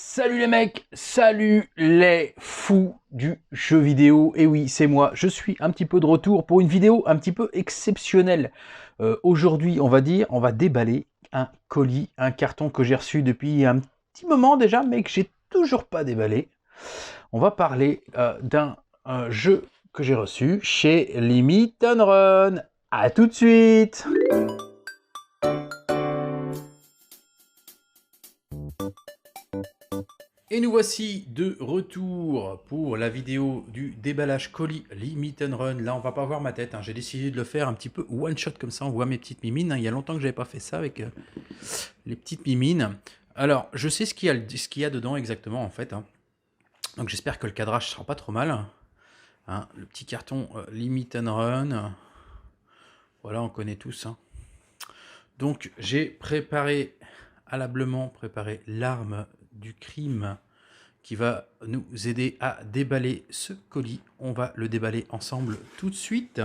Salut les mecs, salut les fous du jeu vidéo. Et oui, c'est moi, je suis un petit peu de retour pour une vidéo un petit peu exceptionnelle. Aujourd'hui, on va déballer un colis, un carton que j'ai reçu depuis un petit moment déjà, mais que j'ai toujours pas déballé. On va parler d'un jeu que j'ai reçu chez Limit Run. À tout de suite. Et nous voici de retour pour la vidéo du déballage colis Limit Run. Là, on va pas voir ma tête, hein. J'ai décidé de le faire un petit peu one shot comme ça, on voit mes petites mimines, hein. Il y a longtemps que j'avais pas fait ça avec les petites mimines. Alors, je sais ce qu'il y a dedans exactement en fait, hein. Donc j'espère que le cadrage sera pas trop mal, hein. Le petit carton Limit Run. Voilà, on connaît tous, hein. Donc j'ai préparablement préparé l'arme du crime qui va nous aider à déballer ce colis. On va le déballer ensemble tout de suite.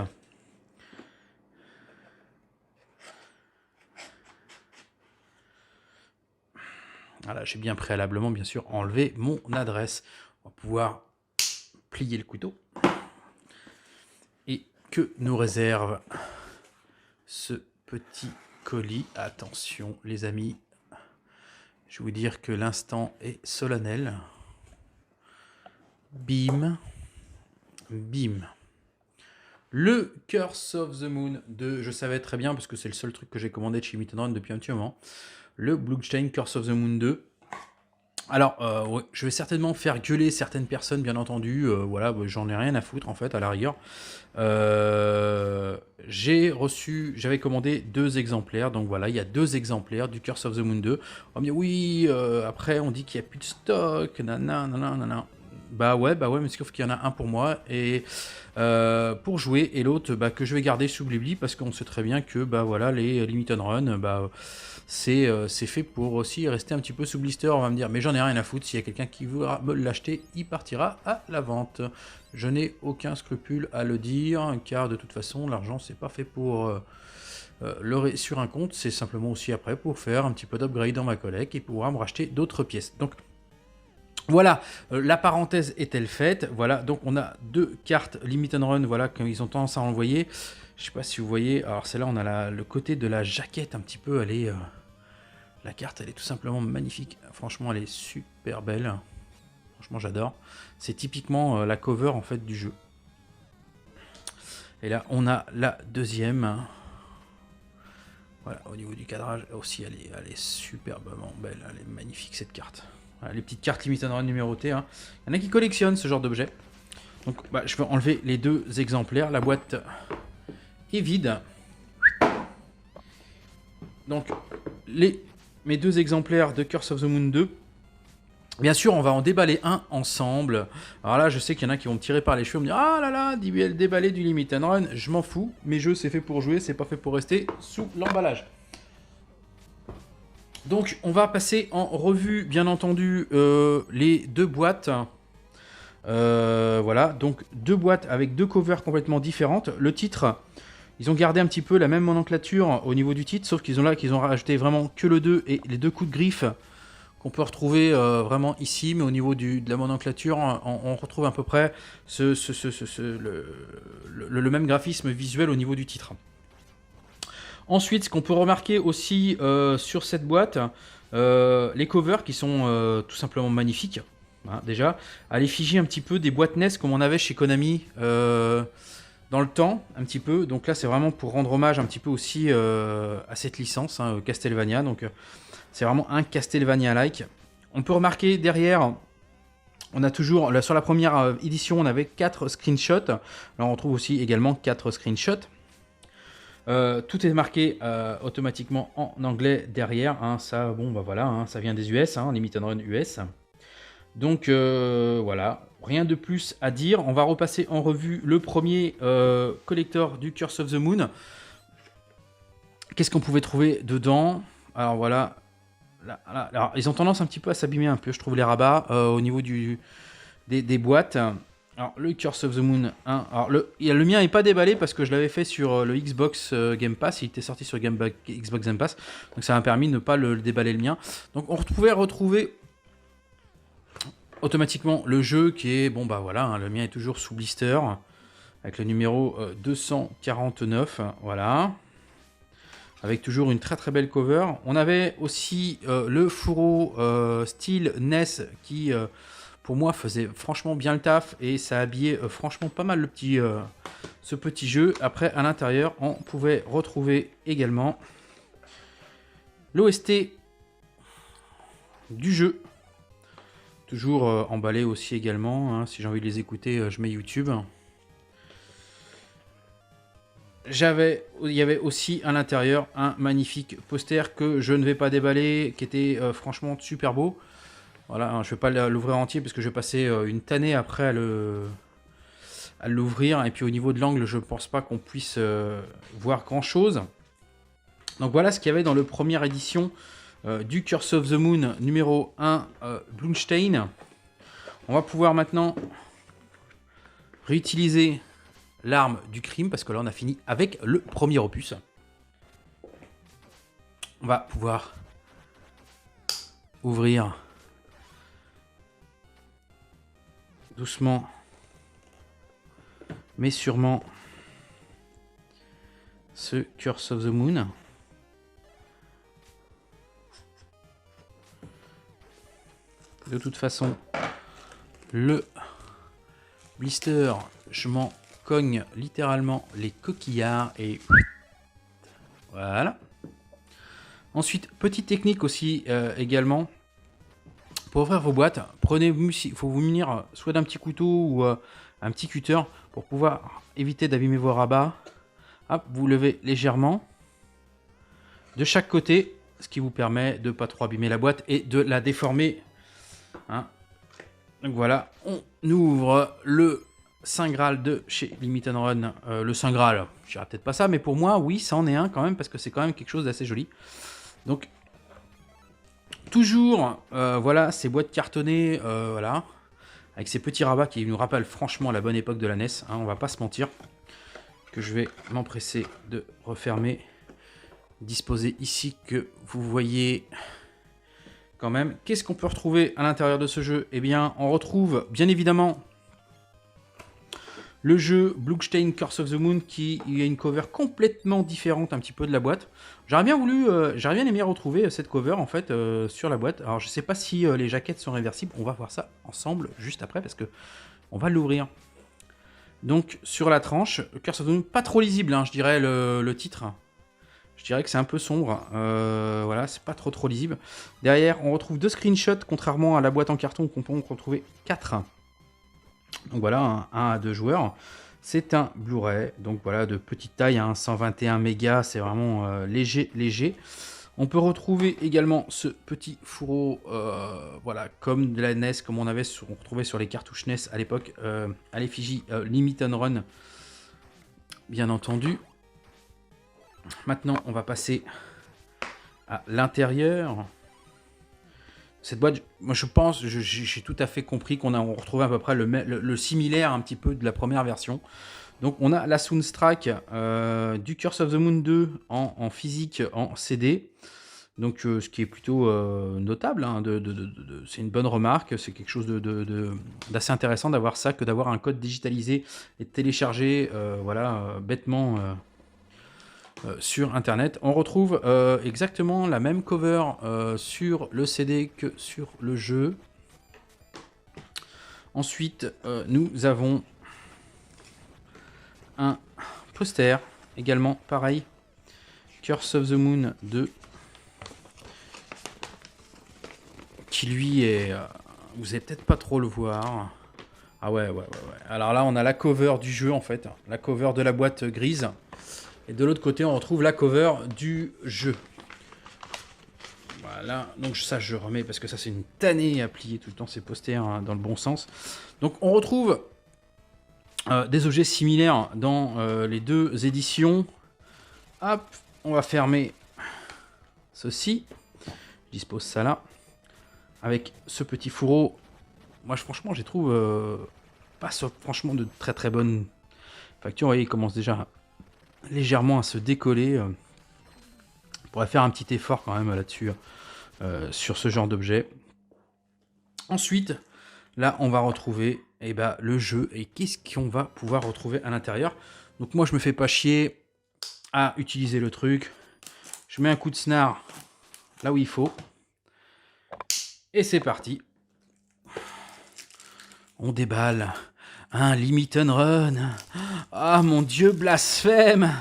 Voilà, j'ai bien préalablement, bien sûr, enlevé mon adresse. On va pouvoir plier le couteau. Et que nous réserve ce petit colis. Attention, les amis. Je vais vous dire que l'instant est solennel. Bim. Bim. Le Curse of the Moon 2, je savais très bien, parce que c'est le seul truc que j'ai commandé de chez Limit Run depuis un petit moment. Le Bloodstained Curse of the Moon 2. Alors, ouais, je vais certainement faire gueuler certaines personnes, bien entendu. Voilà, bah, j'en ai rien à foutre, en fait, à la rigueur. J'avais commandé 2 exemplaires, donc voilà, il y a 2 exemplaires du Curse of the Moon 2. On me dit, oui, après, on dit qu'il n'y a plus de stock, nanana. Bah ouais, mais sauf qu'il y en a un pour moi, et pour jouer, et l'autre, bah, que je vais garder sous Blibli, parce qu'on sait très bien que, bah voilà, les Limited Run, bah... c'est fait pour aussi rester un petit peu sous blister. On va me dire, mais j'en ai rien à foutre, s'il y a quelqu'un qui voudra me l'acheter, il partira à la vente. Je n'ai aucun scrupule à le dire, car de toute façon, l'argent, c'est pas fait pour leurrer sur un compte, c'est simplement aussi après pour faire un petit peu d'upgrade dans ma collecte et pouvoir me racheter d'autres pièces. Donc, voilà, la parenthèse est-elle faite? Voilà, donc on a 2 cartes Limit Run, voilà, qu'ils ont tendance à envoyer. Je sais pas si vous voyez, alors celle-là, on a le côté de la jaquette un petit peu, elle est... la carte, elle est tout simplement magnifique. Franchement, elle est super belle. Franchement, j'adore. C'est typiquement la cover, en fait, du jeu. Et là, on a la deuxième. Voilà, au niveau du cadrage, aussi, elle est superbement belle. Elle est magnifique, cette carte. Voilà, les petites cartes Limited Run numérotées, hein. Il y en a qui collectionnent ce genre d'objet. Donc, bah, je vais enlever les 2 exemplaires. La boîte est vide. Donc, mes 2 exemplaires de Curse of the Moon 2. Bien sûr, on va en déballer un ensemble. Alors là, je sais qu'il y en a qui vont me tirer par les cheveux, me dire « Ah là là, déballer du Limit Run, je m'en fous. Mes jeux, c'est fait pour jouer, c'est pas fait pour rester sous l'emballage. » Donc, on va passer en revue, bien entendu, les 2 boîtes. Voilà, donc 2 boîtes avec 2 covers complètement différentes. Le titre, ils ont gardé un petit peu la même nomenclature au niveau du titre, sauf qu'ils ont rajouté vraiment que le 2 et les 2 coups de griffe qu'on peut retrouver vraiment ici, mais au niveau de la nomenclature, on retrouve à peu près le même graphisme visuel au niveau du titre. Ensuite, ce qu'on peut remarquer aussi sur cette boîte, les covers qui sont tout simplement magnifiques, hein, déjà, à l'effigie un petit peu des boîtes NES comme on avait chez Konami dans le temps, un petit peu. Donc là, c'est vraiment pour rendre hommage un petit peu aussi à cette licence, hein, Castlevania. Donc c'est vraiment un Castlevania-like. On peut remarquer derrière, on a toujours, là, sur la première édition, on avait 4 screenshots. Là, on retrouve aussi également 4 screenshots. Tout est marqué automatiquement en anglais derrière. Hein, ça, bon, bah voilà, hein, ça vient des US, hein, Limited Run US. Donc voilà, rien de plus à dire. On va repasser en revue le premier collector du Curse of the Moon. Qu'est-ce qu'on pouvait trouver dedans? Alors voilà. Là, alors, ils ont tendance un petit peu à s'abîmer un peu, je trouve, les rabats au niveau des boîtes. Alors, le Curse of the Moon 1. Alors, le mien n'est pas déballé parce que je l'avais fait sur le Xbox Game Pass. Il était sorti sur Xbox Game Pass. Donc, ça m'a permis de ne pas le déballer le mien. Donc, on pouvait retrouver automatiquement le jeu qui est, bon bah voilà, hein, le mien est toujours sous blister, avec le numéro 249, voilà. Avec toujours une très très belle cover. On avait aussi le fourreau style NES qui, pour moi, faisait franchement bien le taf et ça habillait franchement pas mal ce petit jeu. Après, à l'intérieur, on pouvait retrouver également l'OST du jeu. Toujours emballé aussi également. Hein. Si j'ai envie de les écouter, je mets YouTube. Il y avait aussi à l'intérieur un magnifique poster que je ne vais pas déballer, qui était franchement super beau. Voilà, hein, je ne vais pas l'ouvrir entier parce que je vais passer une tannée après à l'ouvrir. Et puis au niveau de l'angle, je ne pense pas qu'on puisse voir grand chose. Donc voilà ce qu'il y avait dans la première édition du Curse of the Moon numéro 1 Bloomstein. On va pouvoir maintenant réutiliser l'arme du crime, parce que là on a fini avec le premier opus. On va pouvoir ouvrir doucement mais sûrement ce Curse of the Moon. De toute façon, le blister, je m'en cogne littéralement les coquillards et voilà. Ensuite, petite technique aussi également. Pour ouvrir vos boîtes, il faut vous munir soit d'un petit couteau ou un petit cutter pour pouvoir éviter d'abîmer vos rabats. Hop, vous levez légèrement de chaque côté, ce qui vous permet de ne pas trop abîmer la boîte et de la déformer. Hein. Donc voilà, on ouvre le Saint Graal de chez Limit & Run. Le Saint Graal, je dirais peut-être pas ça, mais pour moi, oui, ça en est un quand même, parce que c'est quand même quelque chose d'assez joli. Donc, toujours, voilà, ces boîtes cartonnées, voilà, avec ces petits rabats qui nous rappellent franchement la bonne époque de la NES, hein, on va pas se mentir, que je vais m'empresser de refermer, disposer ici, que vous voyez quand même. Qu'est-ce qu'on peut retrouver à l'intérieur de ce jeu? Eh bien, on retrouve bien évidemment le jeu Bloomstein Curse of the Moon qui a une cover complètement différente un petit peu de la boîte. J'aurais bien aimé retrouver cette cover en fait sur la boîte. Alors je sais pas si les jaquettes sont réversibles, on va voir ça ensemble juste après parce que on va l'ouvrir. Donc sur la tranche, Curse of the Moon, pas trop lisible, hein, je dirais le titre. Je dirais que c'est un peu sombre, voilà, c'est pas trop lisible. Derrière, on retrouve 2 screenshots, contrairement à la boîte en carton où on peut en retrouver 4. Donc voilà, un à 2 joueurs. C'est un Blu-ray, donc voilà, de petite taille, hein, 121 mégas, c'est vraiment léger. On peut retrouver également ce petit fourreau, voilà, comme de la NES, comme on retrouvait sur les cartouches NES à l'époque, à l'effigie Limit & Run, bien entendu. Maintenant, on va passer à l'intérieur. Cette boîte, moi je pense, j'ai tout à fait compris qu'on retrouvait à peu près le similaire un petit peu de la première version. Donc on a la soundtrack du Curse of the Moon 2 en physique, en CD. Donc ce qui est plutôt notable, hein, c'est une bonne remarque, c'est quelque chose d'assez intéressant d'avoir ça, que d'avoir un code digitalisé et téléchargé voilà, bêtement sur internet. On retrouve exactement la même cover sur le CD que sur le jeu. Ensuite, nous avons un poster, également pareil, Curse of the Moon 2, qui lui est... vous allez peut-être pas trop le voir. Ah ouais. Alors là, on a la cover du jeu en fait, la cover de la boîte grise. Et de l'autre côté, on retrouve la cover du jeu. Voilà, donc ça je remets parce que ça c'est une tannée à plier tout le temps ces posters hein, dans le bon sens. Donc on retrouve des objets similaires dans les deux éditions. Hop, on va fermer ceci. Je dispose ça là. Avec ce petit fourreau. Moi franchement, je trouve pas franchement de très bonne facture. Vous voyez, il commence déjà légèrement à se décoller. On pourrait faire un petit effort quand même là-dessus sur ce genre d'objet. Ensuite, là, on va retrouver le jeu. Et qu'est-ce qu'on va pouvoir retrouver à l'intérieur? Donc moi, je me fais pas chier à utiliser le truc. Je mets un coup de snare là où il faut. Et c'est parti. On déballe un limit and run. Ah mon dieu, blasphème.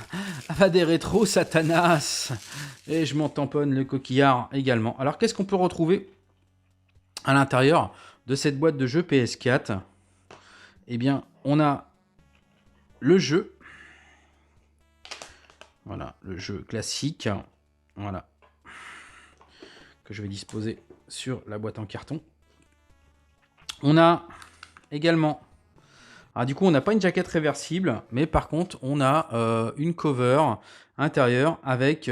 Ah des rétros, Satanas. Et je m'en tamponne le coquillard également. Alors qu'est-ce qu'on peut retrouver à l'intérieur de cette boîte de jeu PS4? Eh bien, on a le jeu. Voilà, le jeu classique. Voilà. Que je vais disposer sur la boîte en carton. On a également... Alors du coup, on n'a pas une jaquette réversible, mais par contre, on a une cover intérieure avec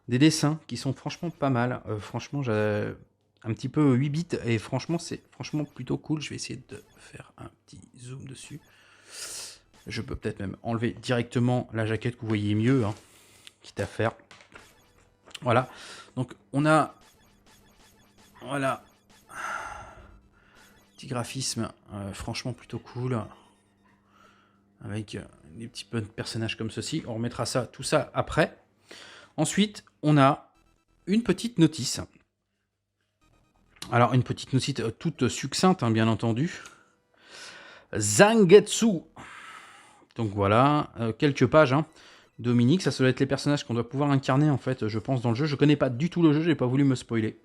des dessins qui sont franchement pas mal. Franchement, j'ai un petit peu 8 bits et franchement, c'est franchement plutôt cool. Je vais essayer de faire un petit zoom dessus. Je peux peut-être même enlever directement la jaquette que vous voyez mieux, hein, quitte à faire. Voilà. Donc, on a... Voilà. Petit graphisme, franchement plutôt cool. Avec des petits personnages comme ceci. On remettra ça, tout ça après. Ensuite, on a une petite notice. Alors, une petite notice toute succincte, hein, bien entendu. Zangetsu. Donc voilà, quelques pages. Hein. Dominique, ça doit être les personnages qu'on doit pouvoir incarner, en fait, je pense, dans le jeu. Je connais pas du tout le jeu, j'ai pas voulu me spoiler.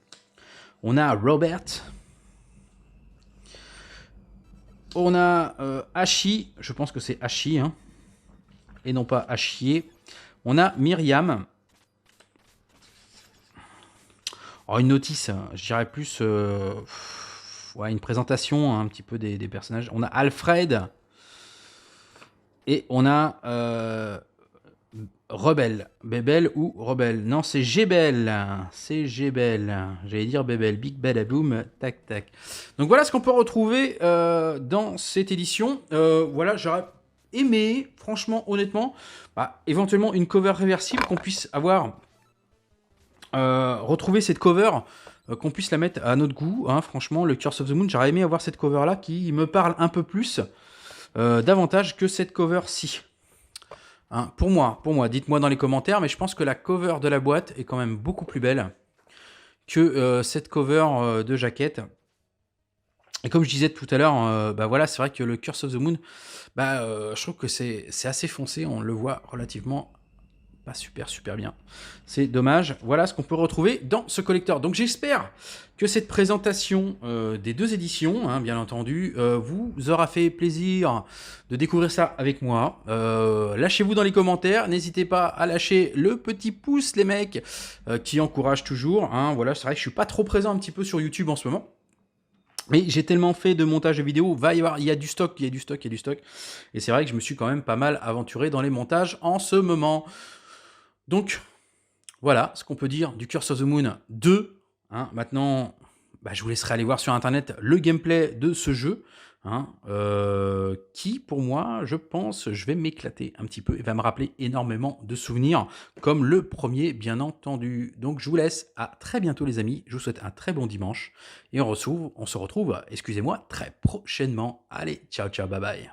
On a Robert. On a Hachi, je pense que c'est Hachi, hein, et non pas Hachier. On a Myriam. Oh, une notice, je dirais plus ouais, une présentation hein, un petit peu des personnages. On a Alfred. Et on a Rebelle. Bébel ou Rebelle. Non, c'est Gébel. C'est Gébel. J'allais dire Bébel. Big Badaboom. Tac, tac. Donc voilà ce qu'on peut retrouver dans cette édition. Voilà, j'aurais aimé, franchement, honnêtement, éventuellement une cover réversible, qu'on puisse avoir... retrouver cette cover, qu'on puisse la mettre à notre goût. Hein, franchement, le Curse of the Moon, j'aurais aimé avoir cette cover-là qui me parle un peu plus, davantage que cette cover-ci. Hein, pour moi, dites-moi dans les commentaires, mais je pense que la cover de la boîte est quand même beaucoup plus belle que cette cover de jaquette. Et comme je disais tout à l'heure, voilà, c'est vrai que le Curse of the Moon, je trouve que c'est assez foncé, on le voit relativement pas super bien. C'est dommage. Voilà ce qu'on peut retrouver dans ce collector. Donc j'espère que cette présentation des deux éditions, hein, bien entendu, vous aura fait plaisir de découvrir ça avec moi. Lâchez-vous dans les commentaires. N'hésitez pas à lâcher le petit pouce, les mecs, qui encouragent toujours. Hein. Voilà, c'est vrai que je suis pas trop présent un petit peu sur YouTube en ce moment. Mais j'ai tellement fait de montage de vidéos, il y a du stock. Et c'est vrai que je me suis quand même pas mal aventuré dans les montages en ce moment. Donc, voilà ce qu'on peut dire du Curse of the Moon 2. Hein, maintenant, je vous laisserai aller voir sur Internet le gameplay de ce jeu. Hein, qui, pour moi, je pense, je vais m'éclater un petit peu et va me rappeler énormément de souvenirs, comme le premier, bien entendu. Donc, je vous laisse. À très bientôt, les amis. Je vous souhaite un très bon dimanche. Et on se retrouve, excusez-moi, très prochainement. Allez, ciao, bye bye.